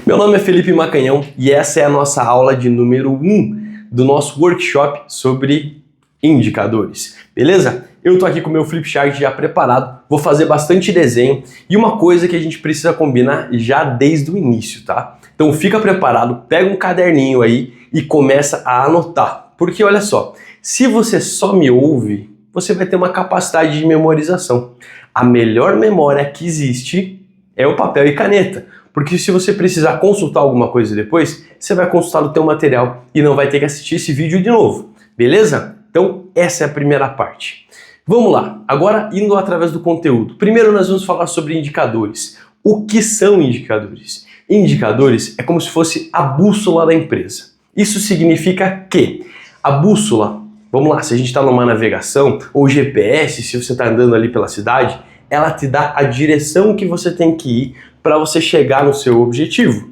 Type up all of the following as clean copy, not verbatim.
Meu nome é Felipe Macanhão e essa é a nossa aula de número 1 do nosso workshop sobre indicadores, beleza? Eu tô aqui com o meu flipchart já preparado, vou fazer bastante desenho e uma coisa que a gente precisa combinar já desde o início, tá? Então fica preparado, pega um caderninho aí e começa a anotar, porque olha só, se você só me ouve, você vai ter uma capacidade de memorização. A melhor memória que existe é o papel e caneta. Porque se você precisar consultar alguma coisa depois, você vai consultar o teu material e não vai ter que assistir esse vídeo de novo, beleza? Então essa é a primeira parte. Vamos lá, agora indo através do conteúdo. Primeiro nós vamos falar sobre indicadores. O que são indicadores? Indicadores é como se fosse a bússola da empresa. Isso significa que a bússola, vamos lá, se a gente está numa navegação ou GPS, se você está andando ali pela cidade, ela te dá a direção que você tem que ir para você chegar no seu objetivo.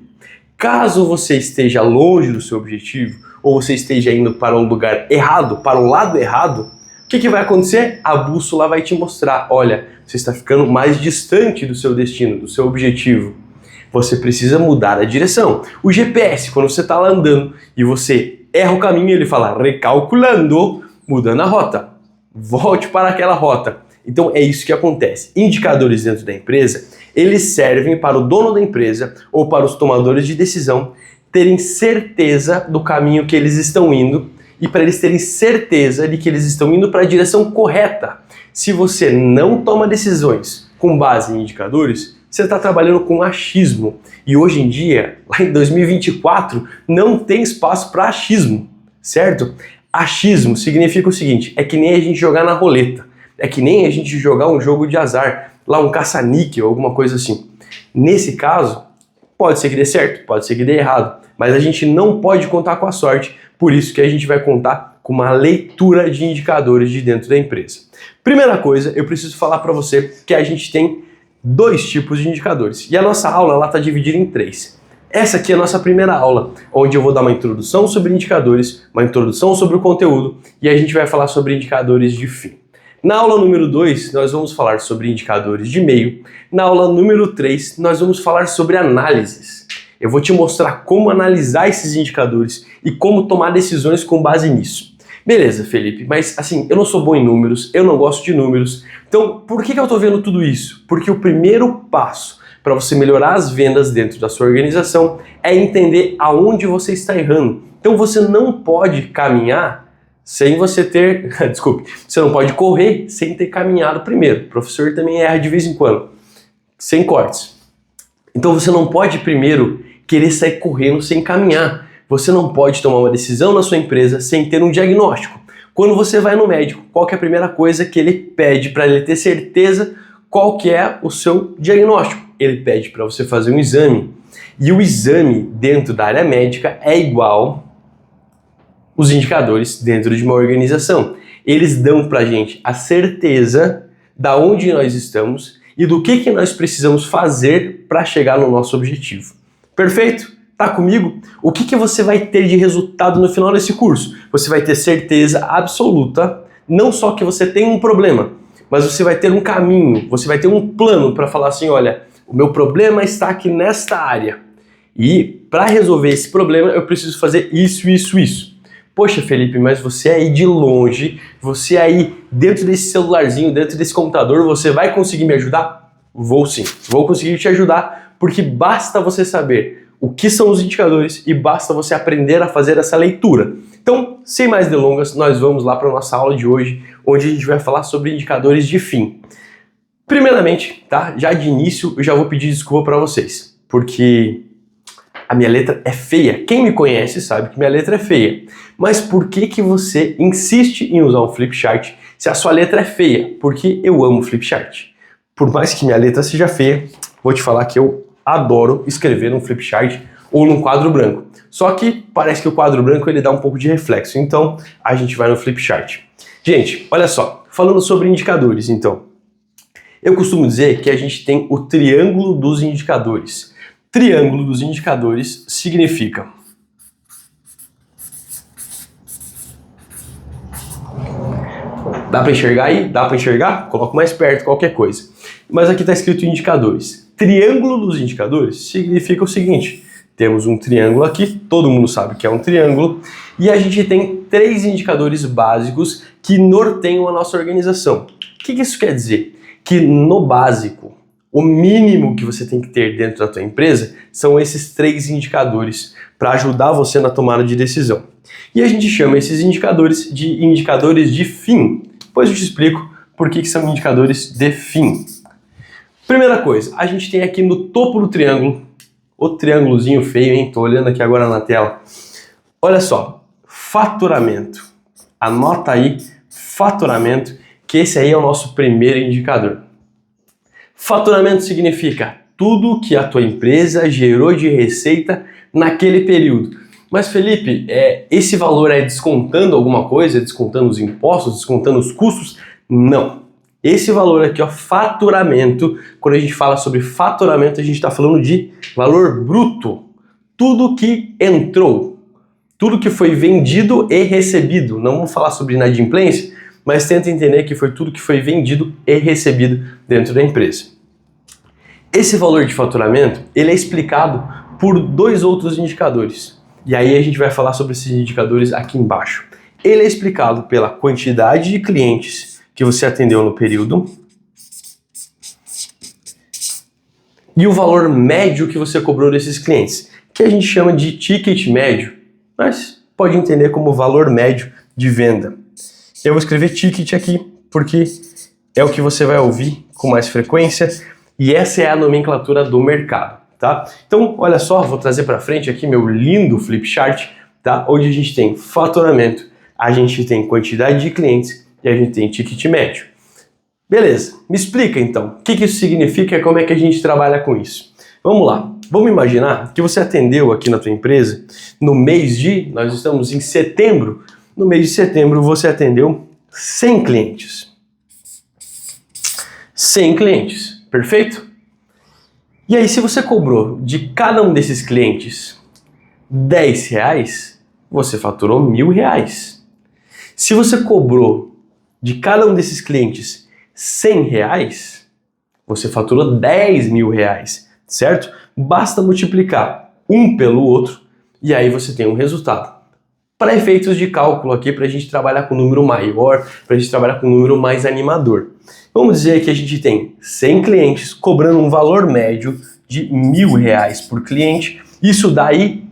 Caso você esteja longe do seu objetivo ou você esteja indo para um lugar errado, para o lado errado, o que vai acontecer? A bússola vai te mostrar, olha, você está ficando mais distante do seu destino, do seu objetivo. Você precisa mudar a direção. O GPS, quando você está lá andando e você erra o caminho, ele fala recalculando, mudando a rota. Volte para aquela rota. Então é isso que acontece. Indicadores dentro da empresa, eles servem para o dono da empresa ou para os tomadores de decisão terem certeza do caminho que eles estão indo e para eles terem certeza de que eles estão indo para a direção correta. Se você não toma decisões com base em indicadores, você está trabalhando com achismo. E hoje em dia, lá em 2024, não tem espaço para achismo, certo? Achismo significa o seguinte, é que nem a gente jogar na roleta. É que nem a gente jogar um jogo de azar, lá um caça-níquel, alguma coisa assim. Nesse caso, pode ser que dê certo, pode ser que dê errado, mas a gente não pode contar com a sorte, por isso que a gente vai contar com uma leitura de indicadores de dentro da empresa. Primeira coisa, eu preciso falar para você que a gente tem dois tipos de indicadores, e a nossa aula está dividida em 3. Essa aqui é a nossa primeira aula, onde eu vou dar uma introdução sobre indicadores, uma introdução sobre o conteúdo, e a gente vai falar sobre indicadores de fim. Na aula número 2, nós vamos falar sobre indicadores de meio. Na aula número 3, nós vamos falar sobre análises. Eu vou te mostrar como analisar esses indicadores e como tomar decisões com base nisso. Beleza, Felipe, mas assim, eu não sou bom em números, eu não gosto de números. Então, por que eu estou vendo tudo isso? Porque o primeiro passo para você melhorar as vendas dentro da sua organização é entender aonde você está errando. Então, você não pode caminhar sem você ter, desculpe, você não pode correr sem ter caminhado primeiro. O professor também erra de vez em quando, sem cortes. Então você não pode primeiro querer sair correndo sem caminhar. Você não pode tomar uma decisão na sua empresa sem ter um diagnóstico. Quando você vai no médico, qual que é a primeira coisa que ele pede para ele ter certeza qual que é o seu diagnóstico? Ele pede para você fazer um exame. E o exame dentro da área médica é igual os indicadores dentro de uma organização. Eles dão pra gente a certeza da onde nós estamos e do que nós precisamos fazer para chegar no nosso objetivo. Perfeito? Tá comigo? O que você vai ter de resultado no final desse curso? Você vai ter certeza absoluta, não só que você tem um problema, mas você vai ter um caminho, você vai ter um plano para falar assim, olha, o meu problema está aqui nesta área. E para resolver esse problema eu preciso fazer isso, isso, isso. Poxa, Felipe, mas você aí de longe, você aí dentro desse celularzinho, dentro desse computador, você vai conseguir me ajudar? Vou sim, vou conseguir te ajudar, porque basta você saber o que são os indicadores e basta você aprender a fazer essa leitura. Então, sem mais delongas, nós vamos lá para a nossa aula de hoje, onde a gente vai falar sobre indicadores de fim. Primeiramente, tá? Já de início, eu já vou pedir desculpa para vocês, porque a minha letra é feia. Quem me conhece sabe que minha letra é feia. Mas por que você insiste em usar um flipchart se a sua letra é feia? Porque eu amo flipchart. Por mais que minha letra seja feia, vou te falar que eu adoro escrever num flipchart ou num quadro branco. Só que parece que o quadro branco ele dá um pouco de reflexo, então a gente vai no flipchart. Gente, olha só, falando sobre indicadores, então. Eu costumo dizer que a gente tem o triângulo dos indicadores. Triângulo dos indicadores significa dá para enxergar aí? Dá para enxergar? Coloco mais perto, qualquer coisa. Mas aqui está escrito indicadores. Triângulo dos indicadores significa o seguinte, temos um triângulo aqui, todo mundo sabe que é um triângulo, e a gente tem 3 indicadores básicos que norteiam a nossa organização. O que isso quer dizer? Que no básico, o mínimo que você tem que ter dentro da tua empresa são esses 3 indicadores para ajudar você na tomada de decisão. E a gente chama esses indicadores de fim. Depois eu te explico por que são indicadores de fim. Primeira coisa, a gente tem aqui no topo do triângulo, o triângulozinho feio, hein? Tô olhando aqui agora na tela. Olha só, faturamento. Anota aí, faturamento, que esse aí é o nosso primeiro indicador. Faturamento significa tudo que a tua empresa gerou de receita naquele período. Mas Felipe, esse valor é descontando alguma coisa? Descontando os impostos? Descontando os custos? Não. Esse valor aqui, ó, faturamento, quando a gente fala sobre faturamento, a gente está falando de valor bruto. Tudo que entrou, tudo que foi vendido e recebido. Não vamos falar sobre inadimplência, mas tenta entender que foi tudo que foi vendido e recebido dentro da empresa. Esse valor de faturamento, ele é explicado por 2 outros indicadores. E aí a gente vai falar sobre esses indicadores aqui embaixo. Ele é explicado pela quantidade de clientes que você atendeu no período e o valor médio que você cobrou desses clientes, que a gente chama de ticket médio, mas pode entender como valor médio de venda. Eu vou escrever ticket aqui porque é o que você vai ouvir com mais frequência e essa é a nomenclatura do mercado, tá? Então, olha só, vou trazer para frente aqui meu lindo flip chart, tá? Onde a gente tem faturamento, a gente tem quantidade de clientes e a gente tem ticket médio. Beleza, me explica então, o que isso significa e como é que a gente trabalha com isso. Vamos lá, vamos imaginar que você atendeu aqui na tua empresa no mês de, nós estamos em setembro, no mês de setembro você atendeu 100 clientes. 100 clientes, perfeito? E aí se você cobrou de cada um desses clientes R$10, você faturou R$1.000. Se você cobrou de cada um desses clientes R$100, você faturou R$10.000, certo? Basta multiplicar um pelo outro e aí você tem um resultado. Para efeitos de cálculo aqui, para a gente trabalhar com um número maior, para a gente trabalhar com um número mais animador. Vamos dizer que a gente tem 100 clientes cobrando um valor médio de R$1.000 por cliente. Isso daí,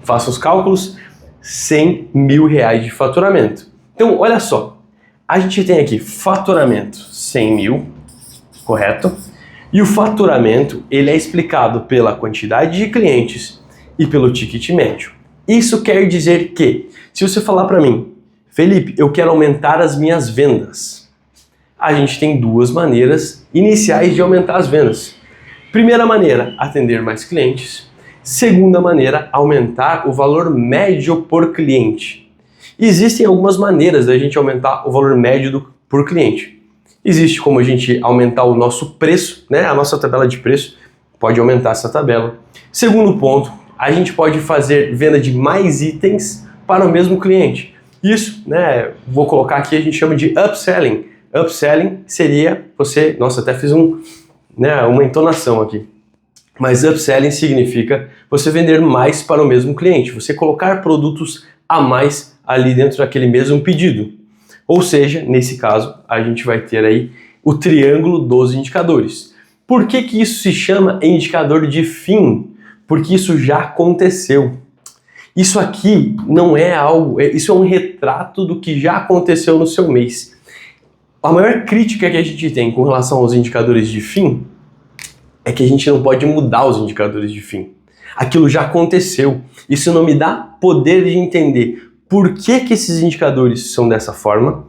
faça os cálculos, R$100.000 de faturamento. Então, olha só, a gente tem aqui faturamento 100 mil, correto? E o faturamento, ele é explicado pela quantidade de clientes e pelo ticket médio. Isso quer dizer que, se você falar para mim, Felipe, eu quero aumentar as minhas vendas, a gente tem 2 maneiras iniciais de aumentar as vendas. Primeira maneira, atender mais clientes. Segunda maneira, aumentar o valor médio por cliente. Existem algumas maneiras da gente aumentar o valor médio por cliente. Existe como a gente aumentar o nosso preço, né? A nossa tabela de preço pode aumentar essa tabela. Segundo ponto, a gente pode fazer venda de mais itens para o mesmo cliente. Isso, né? Vou colocar aqui, a gente chama de upselling. Upselling seria você, nossa, até fiz uma entonação aqui. Mas upselling significa você vender mais para o mesmo cliente, você colocar produtos a mais ali dentro daquele mesmo pedido. Ou seja, nesse caso, a gente vai ter aí o triângulo dos indicadores. Por que isso se chama indicador de fim? Porque isso já aconteceu. Isso aqui não é algo, isso é um retrato do que já aconteceu no seu mês. A maior crítica que a gente tem com relação aos indicadores de fim é que a gente não pode mudar os indicadores de fim. Aquilo já aconteceu. Isso não me dá poder de entender por que esses indicadores são dessa forma,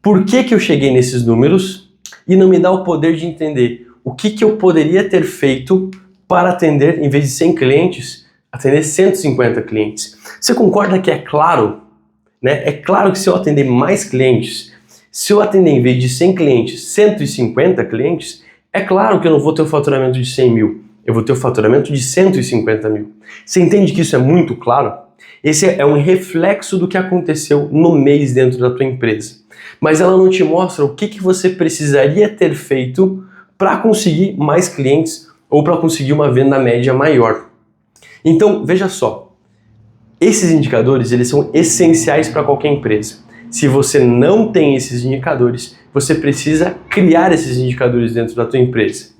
por que eu cheguei nesses números, e não me dá o poder de entender o que eu poderia ter feito para atender, em vez de 100 clientes, atender 150 clientes. Você concorda que é claro, né? É claro que se eu atender mais clientes, se eu atender em vez de 100 clientes, 150 clientes, é claro que eu não vou ter o faturamento de 100 mil, eu vou ter o faturamento de 150 mil. Você entende que isso é muito claro? Esse é um reflexo do que aconteceu no mês dentro da tua empresa. Mas ela não te mostra o que você precisaria ter feito para conseguir mais clientes ou para conseguir uma venda média maior. Então, veja só, esses indicadores eles são essenciais para qualquer empresa. Se você não tem esses indicadores, você precisa criar esses indicadores dentro da tua empresa.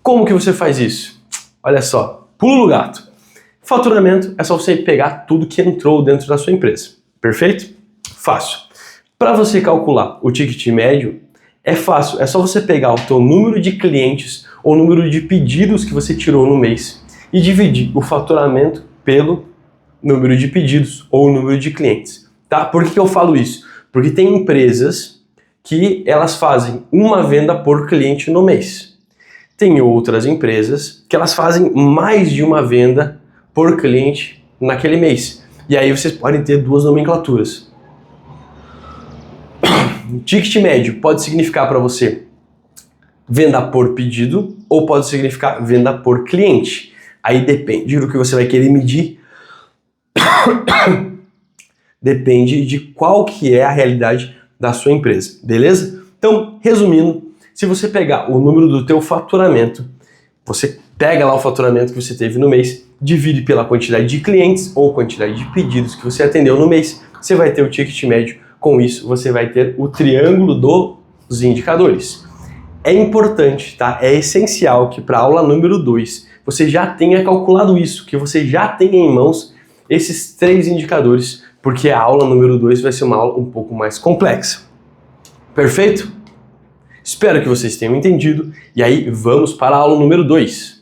Como que você faz isso? Olha só, pulo do gato. Faturamento é só você pegar tudo que entrou dentro da sua empresa. Perfeito? Fácil. Para você calcular o ticket médio, é fácil. É só você pegar o teu número de clientes ou número de pedidos que você tirou no mês e dividir o faturamento pelo número de pedidos ou número de clientes. Tá? Por que eu falo isso? Porque tem empresas que elas fazem uma venda por cliente no mês. Tem outras empresas que elas fazem mais de uma venda por cliente naquele mês. E aí vocês podem ter duas nomenclaturas. Ticket médio pode significar para você venda por pedido ou pode significar venda por cliente. Aí depende do que você vai querer medir. Depende de qual que é a realidade da sua empresa, beleza? Então, resumindo, se você pegar o número do teu faturamento, você pega lá o faturamento que você teve no mês, divide pela quantidade de clientes ou quantidade de pedidos que você atendeu no mês, você vai ter o ticket médio. Com isso, você vai ter o triângulo dos indicadores. É importante, tá? É essencial que para a aula número 2 você já tenha calculado isso, que você já tenha em mãos esses 3 indicadores, porque a aula número 2 vai ser uma aula um pouco mais complexa. Perfeito? Espero que vocês tenham entendido. E aí, vamos para a aula número 2.